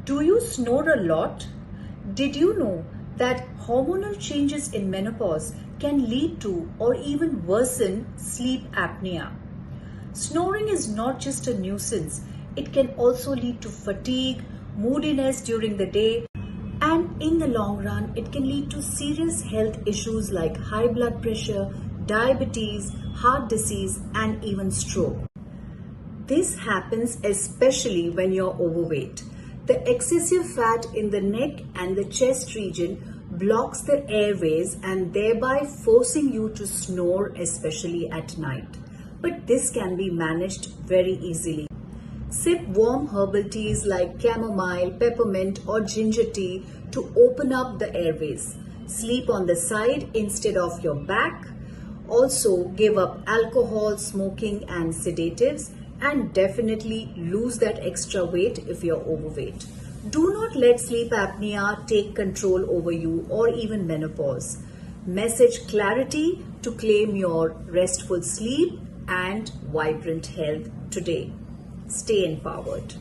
Do you snore a lot? Did you know that hormonal changes in menopause can lead to or even worsen sleep apnea? Snoring is not just a nuisance, it can also lead to fatigue, moodiness during the day, and in the long run, it can lead to serious health issues like high blood pressure, diabetes, heart disease, and even stroke. This happens especially when you're overweight. The excessive fat in the neck and the chest region blocks the airways and thereby forcing you to snore, especially at night. But this can be managed very easily. Sip warm herbal teas like chamomile, peppermint, or ginger tea to open up the airways. Sleep on the side instead of your back. Also, give up alcohol, smoking, and sedatives, and definitely lose that extra weight if you're overweight. Do not let sleep apnea take control over you or even menopause. Message clarity to claim your restful sleep and vibrant health today. Stay empowered.